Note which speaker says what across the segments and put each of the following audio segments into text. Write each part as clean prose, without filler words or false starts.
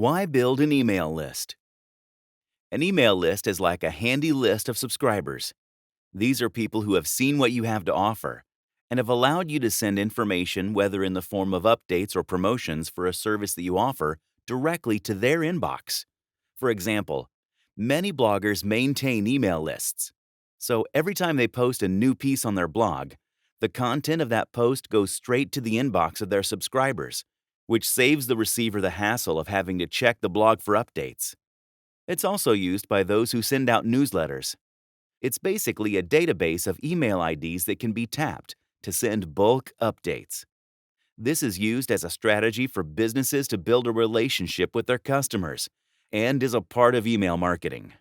Speaker 1: Why build an email list? An email list is like a handy list of subscribers. These are people who have seen what you have to offer and have allowed you to send information, whether in the form of updates or promotions for a service that you offer, directly to their inbox. For example, many bloggers maintain email lists. So every time they post a new piece on their blog, the content of that post goes straight to the inbox of their subscribers, which saves the receiver the hassle of having to check the blog for updates. It's also used by those who send out newsletters. It's basically a database of email IDs that can be tapped to send bulk updates. This is used as a strategy for businesses to build a relationship with their customers and is a part of email marketing.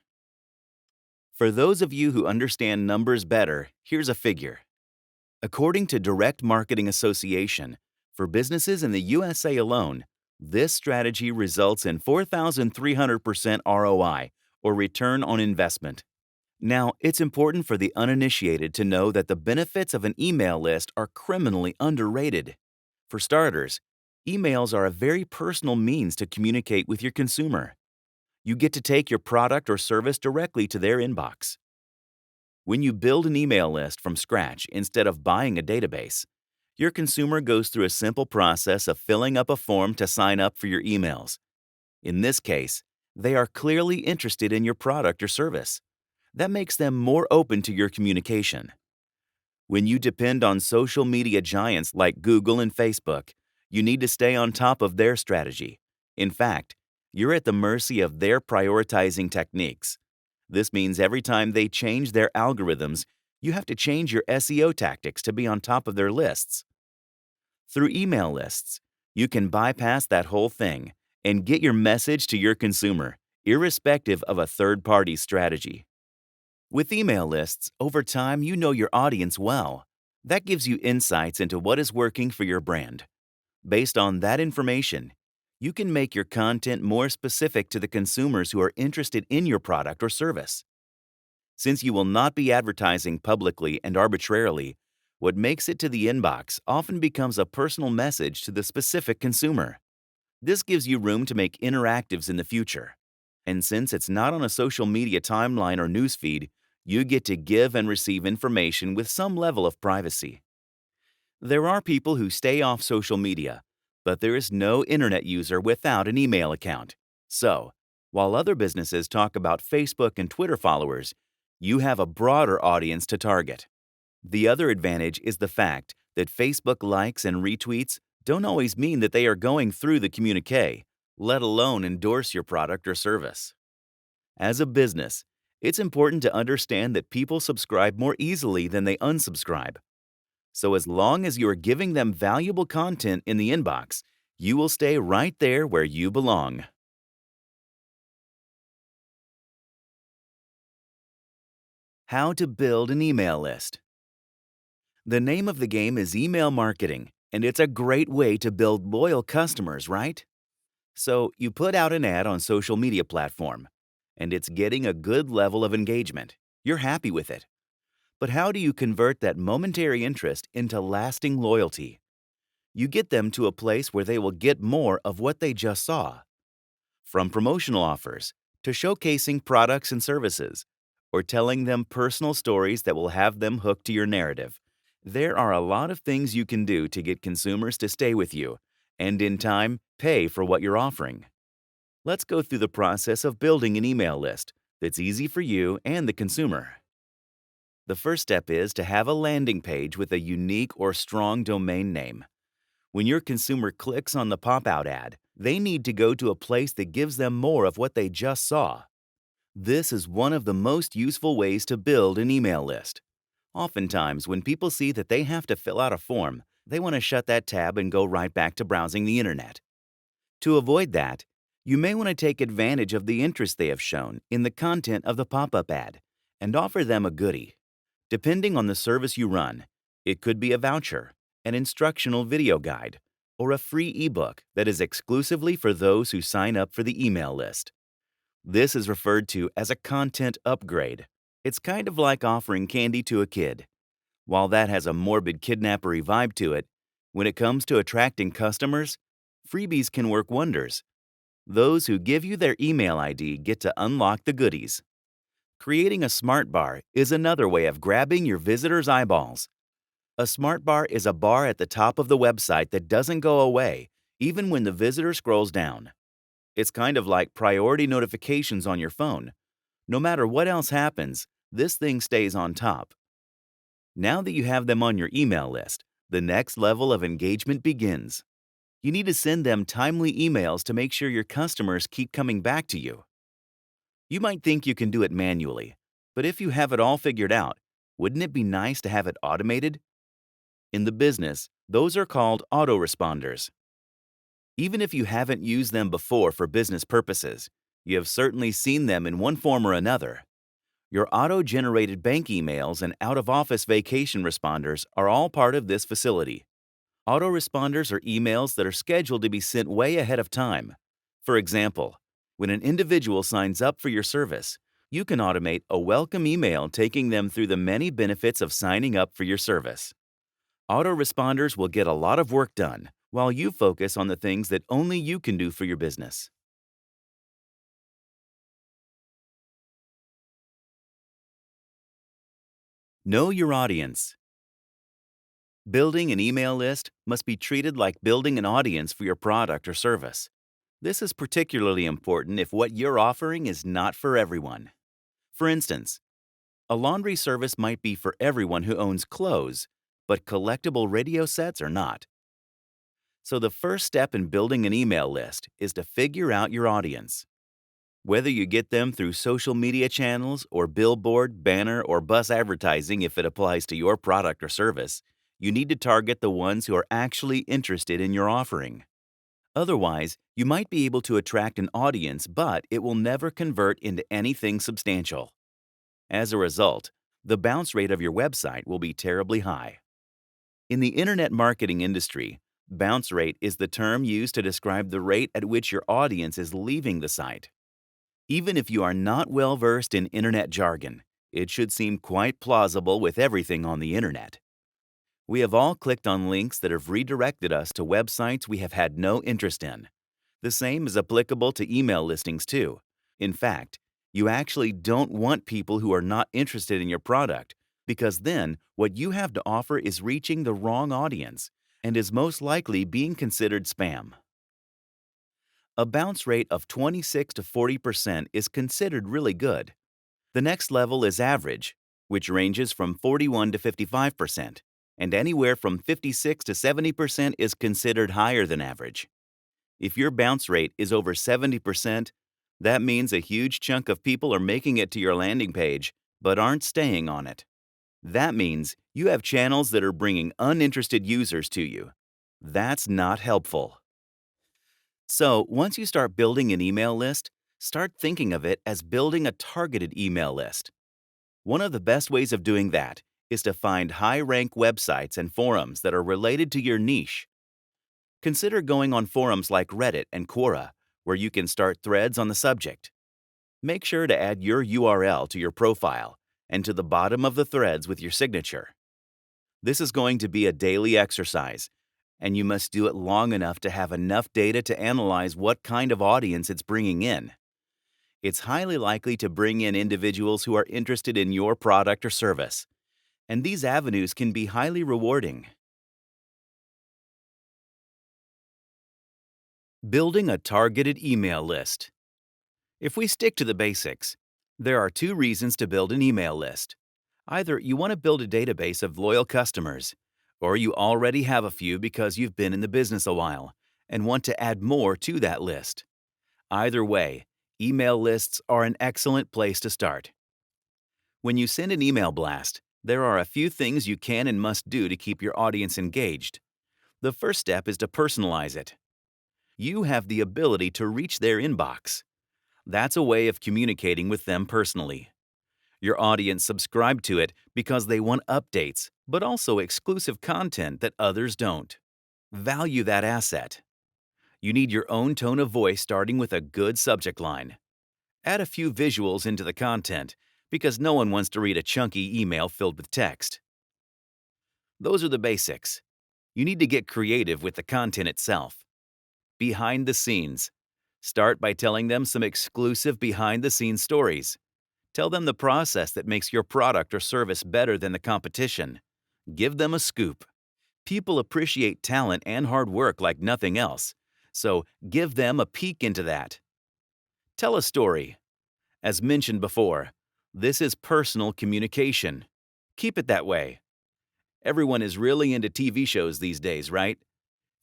Speaker 1: For those of you who understand numbers better, here's a figure. According to Direct Marketing Association, for businesses in the USA alone, this strategy results in 4,300% ROI, or return on investment. Now, it's important for the uninitiated to know that the benefits of an email list are criminally underrated. For starters, emails are a very personal means to communicate with your consumer. You get to take your product or service directly to their inbox. When you build an email list from scratch instead of buying a database, your consumer goes through a simple process of filling up a form to sign up for your emails. In this case, they are clearly interested in your product or service. That makes them more open to your communication. When you depend on social media giants like Google and Facebook, you need to stay on top of their strategy. In fact, you're at the mercy of their prioritizing techniques. This means every time they change their algorithms, you have to change your SEO tactics to be on top of their lists. Through email lists, you can bypass that whole thing and get your message to your consumer, irrespective of a third-party strategy. With email lists, over time you know your audience well. That gives you insights into what is working for your brand. Based on that information, you can make your content more specific to the consumers who are interested in your product or service. Since you will not be advertising publicly and arbitrarily, what makes it to the inbox often becomes a personal message to the specific consumer. This gives you room to make interactives in the future. And since it's not on a social media timeline or newsfeed, you get to give and receive information with some level of privacy. There are people who stay off social media, but there is no internet user without an email account. So, while other businesses talk about Facebook and Twitter followers, you have a broader audience to target. The other advantage is the fact that Facebook likes and retweets don't always mean that they are going through the communique, let alone endorse your product or service. As a business, it's important to understand that people subscribe more easily than they unsubscribe. So as long as you are giving them valuable content in the inbox, you will stay right there where you belong. How to build an email list. The name of the game is email marketing, and it's a great way to build loyal customers, right? So you put out an ad on social media platform, and it's getting a good level of engagement. You're happy with it. But how do you convert that momentary interest into lasting loyalty? You get them to a place where they will get more of what they just saw. From promotional offers to showcasing products and services, or telling them personal stories that will have them hooked to your narrative. There are a lot of things you can do to get consumers to stay with you, and in time, pay for what you're offering. Let's go through the process of building an email list that's easy for you and the consumer. The first step is to have a landing page with a unique or strong domain name. When your consumer clicks on the pop-out ad, they need to go to a place that gives them more of what they just saw. This is one of the most useful ways to build an email list. Oftentimes, when people see that they have to fill out a form, they want to shut that tab and go right back to browsing the internet. To avoid that, you may want to take advantage of the interest they have shown in the content of the pop-up ad and offer them a goodie. Depending on the service you run, it could be a voucher, an instructional video guide, or a free ebook that is exclusively for those who sign up for the email list. This is referred to as a content upgrade. It's kind of like offering candy to a kid. While that has a morbid kidnappery vibe to it, when it comes to attracting customers, freebies can work wonders. Those who give you their email ID get to unlock the goodies. Creating a smart bar is another way of grabbing your visitors' eyeballs. A smart bar is a bar at the top of the website that doesn't go away even when the visitor scrolls down. It's kind of like priority notifications on your phone. No matter what else happens, this thing stays on top. Now that you have them on your email list, the next level of engagement begins. You need to send them timely emails to make sure your customers keep coming back to you. You might think you can do it manually, but if you have it all figured out, wouldn't it be nice to have it automated? In the business, those are called autoresponders. Even if you haven't used them before for business purposes, you have certainly seen them in one form or another. Your auto-generated bank emails and out-of-office vacation responders are all part of this facility. Autoresponders are emails that are scheduled to be sent way ahead of time. For example, when an individual signs up for your service, you can automate a welcome email taking them through the many benefits of signing up for your service. Autoresponders will get a lot of work done while you focus on the things that only you can do for your business. Know your audience. Building an email list must be treated like building an audience for your product or service. This is particularly important if what you're offering is not for everyone. For instance, a laundry service might be for everyone who owns clothes, but collectible radio sets are not. So the first step in building an email list is to figure out your audience. Whether you get them through social media channels or billboard, banner, or bus advertising if it applies to your product or service, you need to target the ones who are actually interested in your offering. Otherwise, you might be able to attract an audience, but it will never convert into anything substantial. As a result, the bounce rate of your website will be terribly high. In the internet marketing industry, bounce rate is the term used to describe the rate at which your audience is leaving the site. Even if you are not well versed in internet jargon, it should seem quite plausible with everything on the internet. We have all clicked on links that have redirected us to websites we have had no interest in. The same is applicable to email listings too. In fact, you actually don't want people who are not interested in your product, because then what you have to offer is reaching the wrong audience and is most likely being considered spam. A bounce rate of 26 to 40% is considered really good. The next level is average, which ranges from 41 to 55%, and anywhere from 56 to 70% is considered higher than average. If your bounce rate is over 70%, that means a huge chunk of people are making it to your landing page but aren't staying on it. That means you have channels that are bringing uninterested users to you. That's not helpful. So, once you start building an email list, start thinking of it as building a targeted email list. One of the best ways of doing that is to find high-rank websites and forums that are related to your niche. Consider going on forums like Reddit and Quora, where you can start threads on the subject. Make sure to add your URL to your profile and to the bottom of the threads with your signature. This is going to be a daily exercise, and you must do it long enough to have enough data to analyze what kind of audience it's bringing in. It's highly likely to bring in individuals who are interested in your product or service, and these avenues can be highly rewarding. Building a targeted email list. If we stick to the basics, there are two reasons to build an email list. Either you want to build a database of loyal customers, or you already have a few because you've been in the business a while and want to add more to that list. Either way, email lists are an excellent place to start. When you send an email blast, there are a few things you can and must do to keep your audience engaged. The first step is to personalize it. You have the ability to reach their inbox. That's a way of communicating with them personally. Your audience subscribe to it because they want updates, but also exclusive content that others don't. Value that asset. You need your own tone of voice starting with a good subject line. Add a few visuals into the content because no one wants to read a chunky email filled with text. Those are the basics. You need to get creative with the content itself. Behind the scenes. Start by telling them some exclusive behind-the-scenes stories. Tell them the process that makes your product or service better than the competition. Give them a scoop. People appreciate talent and hard work like nothing else, so give them a peek into that. Tell a story. As mentioned before, this is personal communication. Keep it that way. Everyone is really into TV shows these days, right?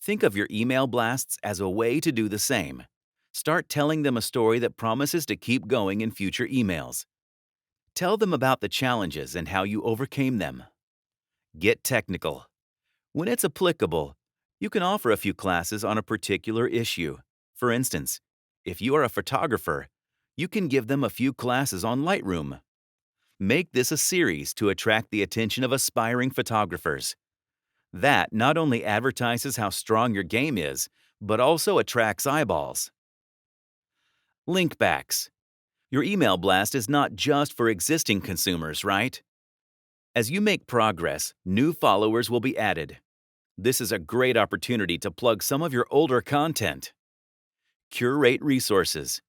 Speaker 1: Think of your email blasts as a way to do the same. Start telling them a story that promises to keep going in future emails. Tell them about the challenges and how you overcame them. Get technical. When it's applicable, you can offer a few classes on a particular issue. For instance, if you are a photographer, you can give them a few classes on Lightroom. Make this a series to attract the attention of aspiring photographers. That not only advertises how strong your game is, but also attracts eyeballs. Linkbacks. Your email blast is not just for existing consumers, right? As you make progress, new followers will be added. This is a great opportunity to plug some of your older content. Curate resources.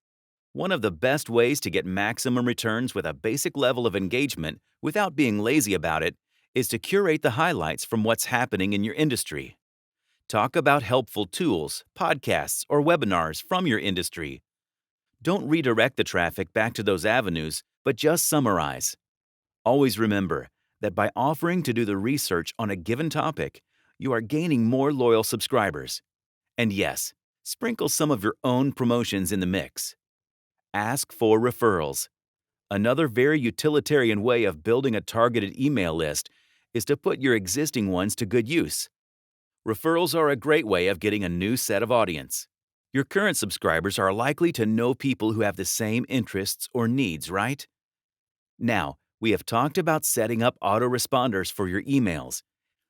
Speaker 1: One of the best ways to get maximum returns with a basic level of engagement without being lazy about it is to curate the highlights from what's happening in your industry. Talk about helpful tools, podcasts, or webinars from your industry. Don't redirect the traffic back to those avenues, but just summarize. Always remember that by offering to do the research on a given topic, you are gaining more loyal subscribers. And yes, sprinkle some of your own promotions in the mix. Ask for referrals. Another very utilitarian way of building a targeted email list is to put your existing ones to good use. Referrals are a great way of getting a new set of audience. Your current subscribers are likely to know people who have the same interests or needs, right? Now, we have talked about setting up autoresponders for your emails.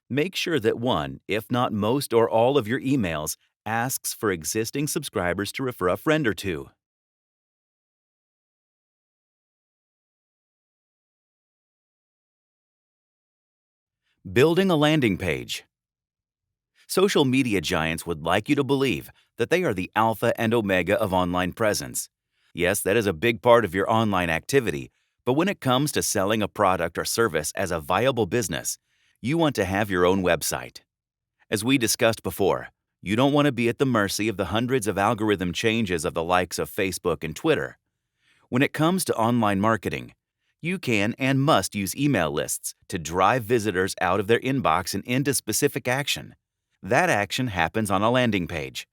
Speaker 1: Make sure that one, if not most or all of your emails, asks for existing subscribers to refer a friend or two. Building a landing page. Social media giants would like you to believe that they are the alpha and omega of online presence. Yes, that is a big part of your online activity, but when it comes to selling a product or service as a viable business, you want to have your own website. As we discussed before, you don't want to be at the mercy of the hundreds of algorithm changes of the likes of Facebook and Twitter. When it comes to online marketing, you can and must use email lists to drive visitors out of their inbox and into specific action. That action happens on a landing page.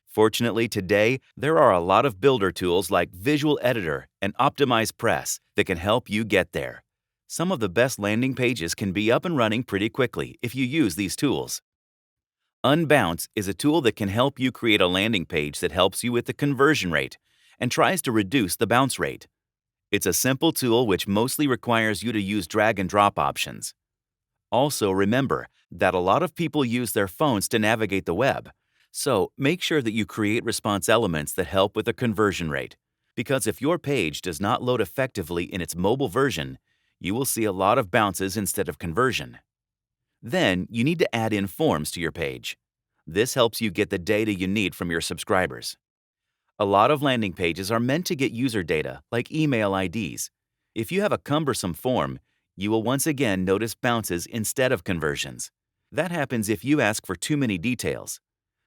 Speaker 1: Fortunately, today, there are a lot of builder tools like Visual Editor and OptimizePress that can help you get there. Some of the best landing pages can be up and running pretty quickly if you use these tools. Unbounce is a tool that can help you create a landing page that helps you with the conversion rate and tries to reduce the bounce rate. It's a simple tool which mostly requires you to use drag and drop options. Also, remember that a lot of people use their phones to navigate the web, so make sure that you create response elements that help with the conversion rate, because if your page does not load effectively in its mobile version, you will see a lot of bounces instead of conversion. Then, you need to add in forms to your page. This helps you get the data you need from your subscribers. A lot of landing pages are meant to get user data, like email IDs. If you have a cumbersome form, you will once again notice bounces instead of conversions. That happens if you ask for too many details.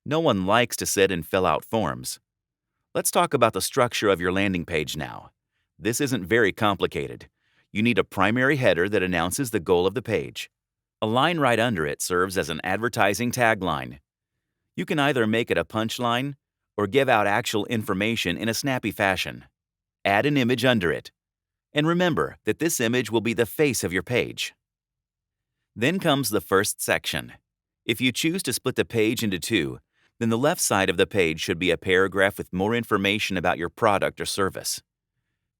Speaker 1: No one likes to sit and fill out forms. Let's talk about the structure of your landing page now. This isn't very complicated. You need a primary header that announces the goal of the page. A line right under it serves as an advertising tagline. You can either make it a punchline or give out actual information in a snappy fashion. Add an image under it. And remember that this image will be the face of your page. Then comes the first section. If you choose to split the page into two, then the left side of the page should be a paragraph with more information about your product or service.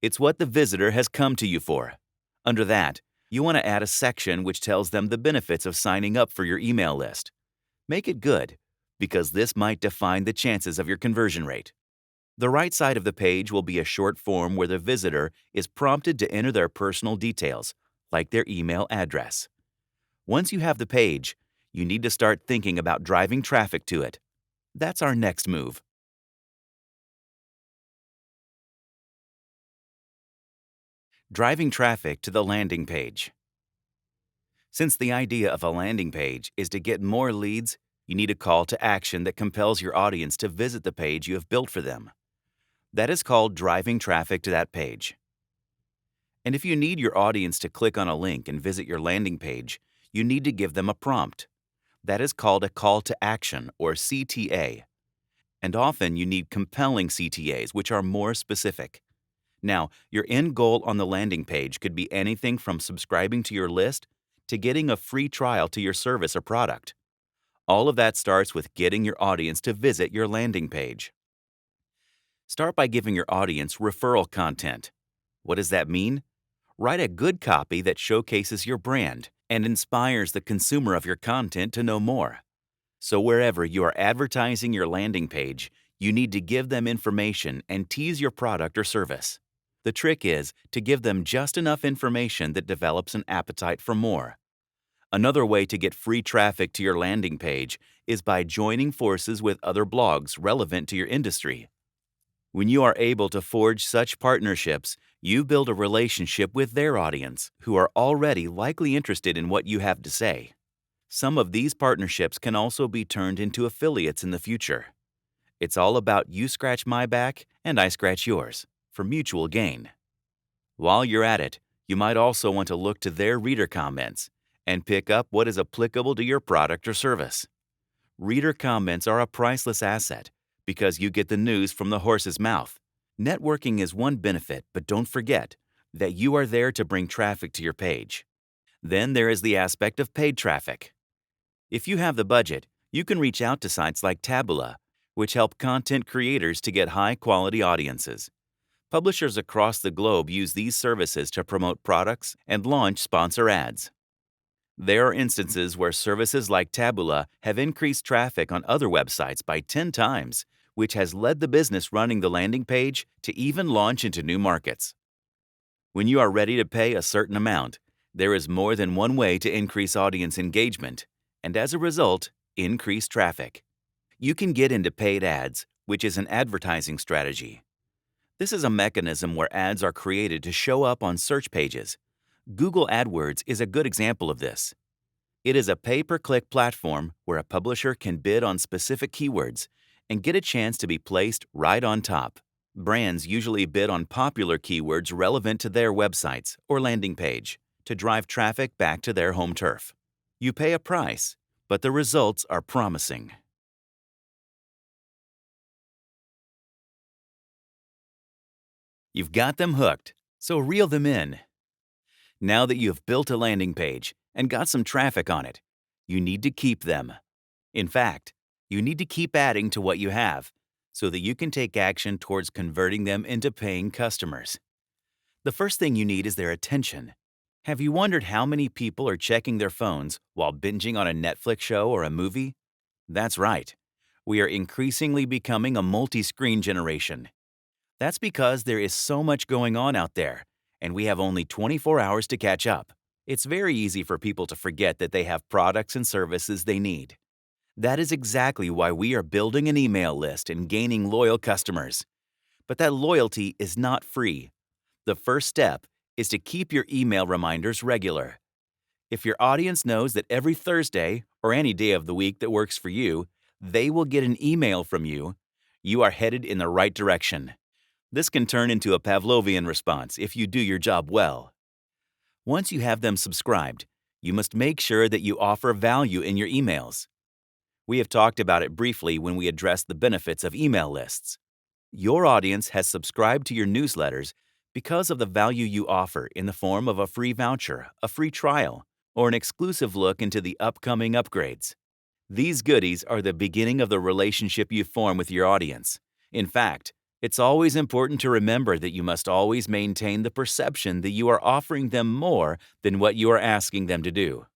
Speaker 1: It's what the visitor has come to you for. Under that, you want to add a section which tells them the benefits of signing up for your email list. Make it good, because this might define the chances of your conversion rate. The right side of the page will be a short form where the visitor is prompted to enter their personal details, like their email address. Once you have the page, you need to start thinking about driving traffic to it. That's our next move. Driving traffic to the landing page. Since the idea of a landing page is to get more leads, you need a call to action that compels your audience to visit the page you have built for them. That is called driving traffic to that page. And if you need your audience to click on a link and visit your landing page, you need to give them a prompt. That is called a call to action, or CTA. And often you need compelling CTAs, which are more specific. Now, your end goal on the landing page could be anything from subscribing to your list to getting a free trial to your service or product. All of that starts with getting your audience to visit your landing page. Start by giving your audience referral content. What does that mean? Write a good copy that showcases your brand and inspires the consumer of your content to know more. So wherever you are advertising your landing page, you need to give them information and tease your product or service. The trick is to give them just enough information that develops an appetite for more. Another way to get free traffic to your landing page is by joining forces with other blogs relevant to your industry. When you are able to forge such partnerships, you build a relationship with their audience, who are already likely interested in what you have to say. Some of these partnerships can also be turned into affiliates in the future. It's all about you scratch my back and I scratch yours, for mutual gain. While you're at it, you might also want to look to their reader comments and pick up what is applicable to your product or service. Reader comments are a priceless asset because you get the news from the horse's mouth. Networking is one benefit, but don't forget that you are there to bring traffic to your page. Then there is the aspect of paid traffic. If you have the budget, you can reach out to sites like Taboola, which help content creators to get high-quality audiences. Publishers across the globe use these services to promote products and launch sponsor ads. There are instances where services like Taboola have increased traffic on other websites by 10 times, which has led the business running the landing page to even launch into new markets. When you are ready to pay a certain amount, there is more than one way to increase audience engagement, and as a result, increase traffic. You can get into paid ads, which is an advertising strategy. This is a mechanism where ads are created to show up on search pages. Google AdWords is a good example of this. It is a pay-per-click platform where a publisher can bid on specific keywords and get a chance to be placed right on top. Brands usually bid on popular keywords relevant to their websites or landing page to drive traffic back to their home turf. You pay a price, but the results are promising. You've got them hooked, so reel them in. Now that you have built a landing page and got some traffic on it, you need to keep them. In fact, you need to keep adding to what you have so that you can take action towards converting them into paying customers. The first thing you need is their attention. Have you wondered how many people are checking their phones while binging on a Netflix show or a movie? That's right. We are increasingly becoming a multi-screen generation. That's because there is so much going on out there, and we have only 24 hours to catch up. It's very easy for people to forget that they have products and services they need. That is exactly why we are building an email list and gaining loyal customers. But that loyalty is not free. The first step is to keep your email reminders regular. If your audience knows that every Thursday, or any day of the week that works for you, they will get an email from you, you are headed in the right direction. This can turn into a Pavlovian response if you do your job well. Once you have them subscribed, you must make sure that you offer value in your emails. We have talked about it briefly when we addressed the benefits of email lists. Your audience has subscribed to your newsletters because of the value you offer in the form of a free voucher, a free trial, or an exclusive look into the upcoming upgrades. These goodies are the beginning of the relationship you form with your audience. In fact, it's always important to remember that you must always maintain the perception that you are offering them more than what you are asking them to do.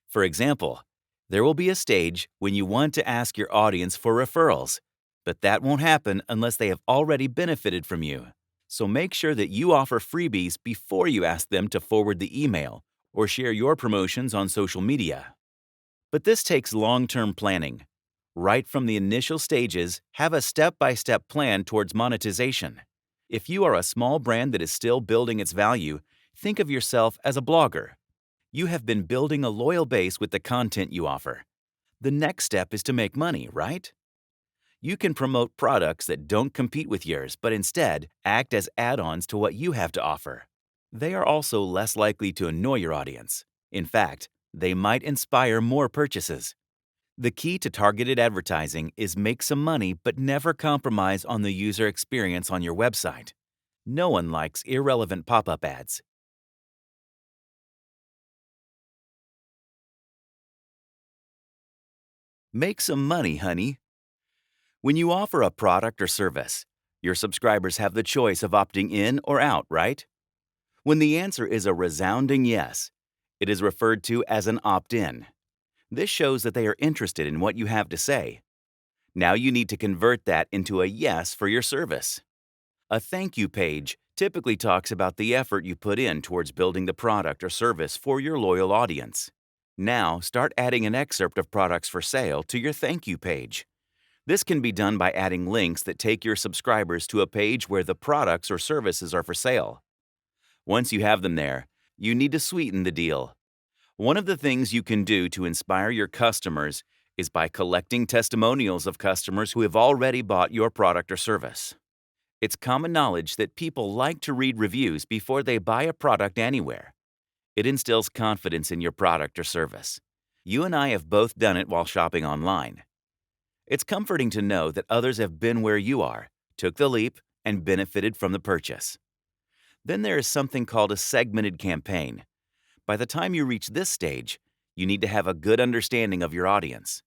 Speaker 1: For example, there will be a stage when you want to ask your audience for referrals, but that won't happen unless they have already benefited from you. So make sure that you offer freebies before you ask them to forward the email or share your promotions on social media. But this takes long-term planning. Right from the initial stages, have a step-by-step plan towards monetization. If you are a small brand that is still building its value, Think of yourself as a blogger. You have been building a loyal base with the content you offer. The next step is to make money, right? You can promote products that don't compete with yours, but instead act as add-ons to what you have to offer. They are also less likely to annoy your audience. In fact, they might inspire more purchases. The key to targeted advertising is make some money but never compromise on the user experience on your website. No one likes irrelevant pop-up ads. Make some money, honey. When you offer a product or service, your subscribers have the choice of opting in or out, right? When the answer is a resounding yes, it is referred to as an opt-in. This shows that they are interested in what you have to say. Now you need to convert that into a yes for your service. A thank you page typically talks about the effort you put in towards building the product or service for your loyal audience. Now start adding an excerpt of products for sale to your thank you page. This can be done by adding links that take your subscribers to a page where the products or services are for sale. Once you have them there, you need to sweeten the deal. One of the things you can do to inspire your customers is by collecting testimonials of customers who have already bought your product or service. It's common knowledge that people like to read reviews before they buy a product anywhere. It instills confidence in your product or service. You and I have both done it while shopping online. It's comforting to know that others have been where you are, took the leap, and benefited from the purchase. Then there is something called a segmented campaign. By the time you reach this stage, you need to have a good understanding of your audience.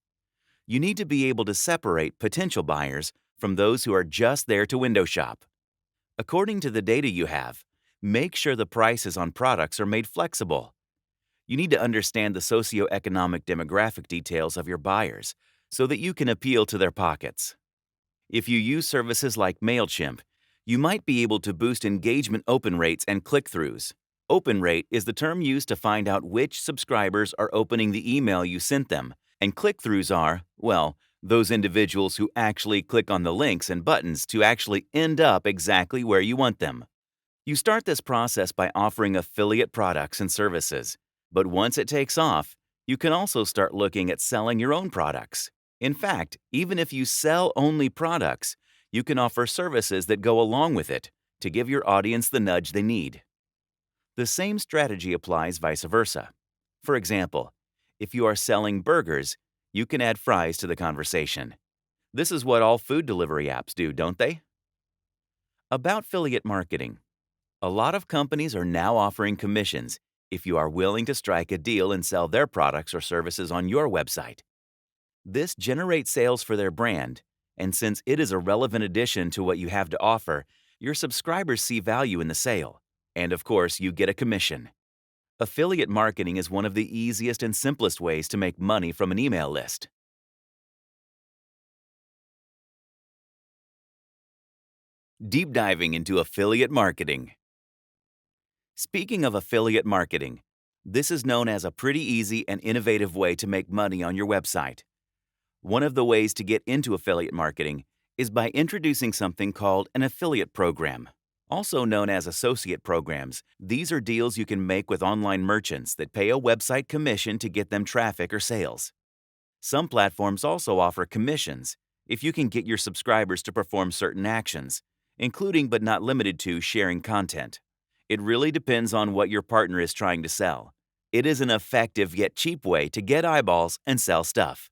Speaker 1: You need to be able to separate potential buyers from those who are just there to window shop. According to the data you have, make sure the prices on products are made flexible. You need to understand the socioeconomic demographic details of your buyers so that you can appeal to their pockets. If you use services like MailChimp, you might be able to boost engagement open rates and click-throughs. Open rate is the term used to find out which subscribers are opening the email you sent them, and click-throughs are, well, those individuals who actually click on the links and buttons to actually end up exactly where you want them. You start this process by offering affiliate products and services, but once it takes off, you can also start looking at selling your own products. In fact, even if you sell only products, you can offer services that go along with it to give your audience the nudge they need. The same strategy applies vice versa. For example, if you are selling burgers, you can add fries to the conversation. This is what all food delivery apps do, don't they? About affiliate marketing. A lot of companies are now offering commissions if you are willing to strike a deal and sell their products or services on your website. This generates sales for their brand, and since it is a relevant addition to what you have to offer, your subscribers see value in the sale. And of course, you get a commission. Affiliate marketing is one of the easiest and simplest ways to make money from an email list. Deep diving into affiliate marketing. Speaking of affiliate marketing, this is known as a pretty easy and innovative way to make money on your website. One of the ways to get into affiliate marketing is by introducing something called an affiliate program. Also known as associate programs, these are deals you can make with online merchants that pay a website commission to get them traffic or sales. Some platforms also offer commissions if you can get your subscribers to perform certain actions, including but not limited to sharing content. It really depends on what your partner is trying to sell. It is an effective yet cheap way to get eyeballs and sell stuff.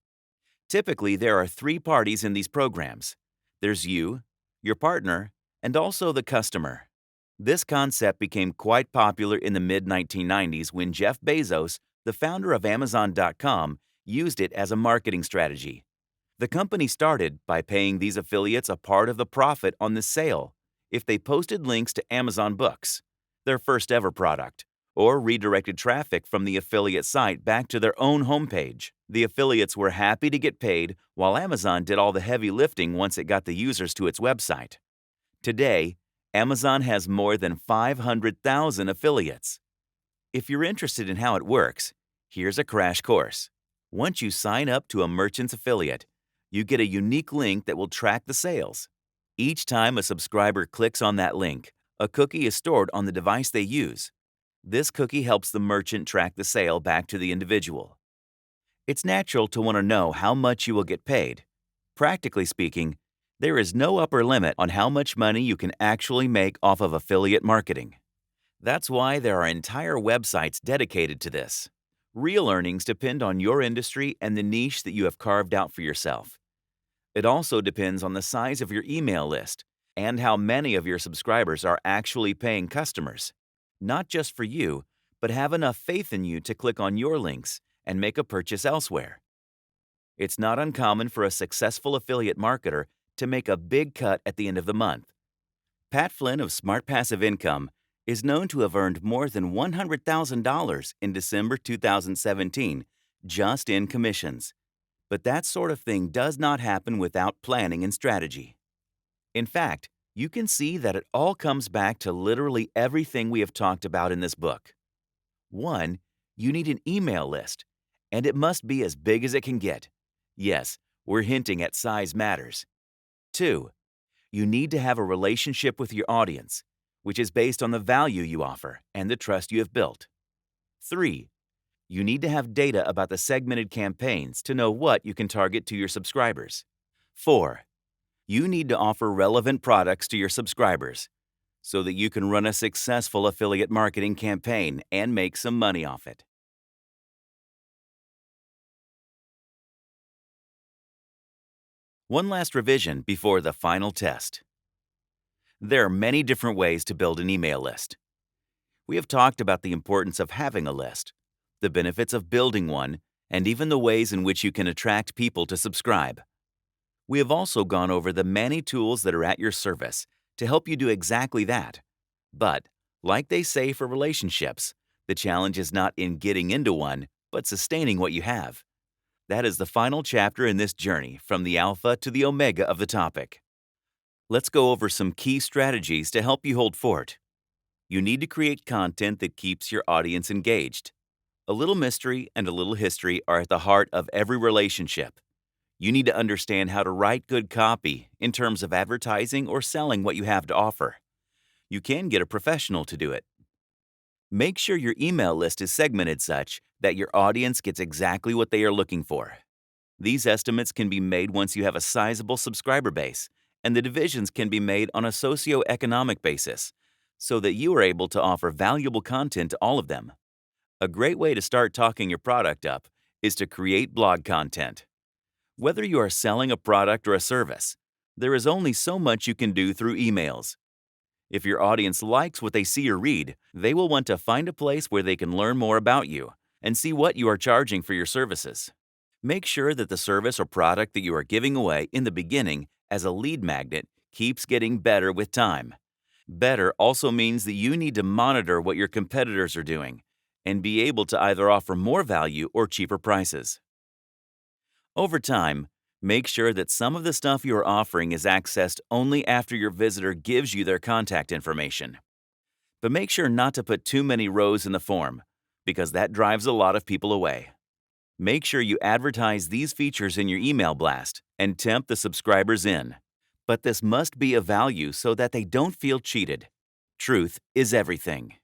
Speaker 1: Typically, there are three parties in these programs. There's you, your partner, and also the customer. This concept became quite popular in the mid-1990s when Jeff Bezos, the founder of Amazon.com, used it as a marketing strategy. The company started by paying these affiliates a part of the profit on the sale if they posted links to Amazon Books, their first ever product, or redirected traffic from the affiliate site back to their own homepage. The affiliates were happy to get paid while Amazon did all the heavy lifting once it got the users to its website. Today, Amazon has more than 500,000 affiliates. If you're interested in how it works, here's a crash course. Once you sign up to a merchant's affiliate, you get a unique link that will track the sales. Each time a subscriber clicks on that link, a cookie is stored on the device they use. This cookie helps the merchant track the sale back to the individual. It's natural to want to know how much you will get paid. Practically speaking, there is no upper limit on how much money you can actually make off of affiliate marketing. That's why there are entire websites dedicated to this. Real earnings depend on your industry and the niche that you have carved out for yourself. It also depends on the size of your email list and how many of your subscribers are actually paying customers, not just for you, but have enough faith in you to click on your links and make a purchase elsewhere. It's not uncommon for a successful affiliate marketer to make a big cut at the end of the month. Pat Flynn of Smart Passive Income is known to have earned more than $100,000 in December 2017 just in commissions. But that sort of thing does not happen without planning and strategy. In fact, you can see that it all comes back to literally everything we have talked about in this book. 1. You need an email list, and it must be as big as it can get. Yes, we're hinting at size matters. 2. You need to have a relationship with your audience, which is based on the value you offer and the trust you have built. 3. You need to have data about the segmented campaigns to know what you can target to your subscribers. 4. You need to offer relevant products to your subscribers so that you can run a successful affiliate marketing campaign and make some money off it. One last revision before the final test. There are many different ways to build an email list. We have talked about the importance of having a list, the benefits of building one, and even the ways in which you can attract people to subscribe. We have also gone over the many tools that are at your service to help you do exactly that. But, like they say for relationships, the challenge is not in getting into one, but sustaining what you have. That is the final chapter in this journey from the alpha to the omega of the topic. Let's go over some key strategies to help you hold fort. You need to create content that keeps your audience engaged. A little mystery and a little history are at the heart of every relationship. You need to understand how to write good copy in terms of advertising or selling what you have to offer. You can get a professional to do it. Make sure your email list is segmented such that your audience gets exactly what they are looking for. These estimates can be made once you have a sizable subscriber base, and the divisions can be made on a socioeconomic basis, so that you are able to offer valuable content to all of them. A great way to start talking your product up is to create blog content. Whether you are selling a product or a service, there is only so much you can do through emails. If your audience likes what they see or read, they will want to find a place where they can learn more about you and see what you are charging for your services. Make sure that the service or product that you are giving away in the beginning as a lead magnet keeps getting better with time. Better also means that you need to monitor what your competitors are doing and be able to either offer more value or cheaper prices. Over time, make sure that some of the stuff you are offering is accessed only after your visitor gives you their contact information. But make sure not to put too many rows in the form, because that drives a lot of people away. Make sure you advertise these features in your email blast and tempt the subscribers in. But this must be of value so that they don't feel cheated. Truth is everything.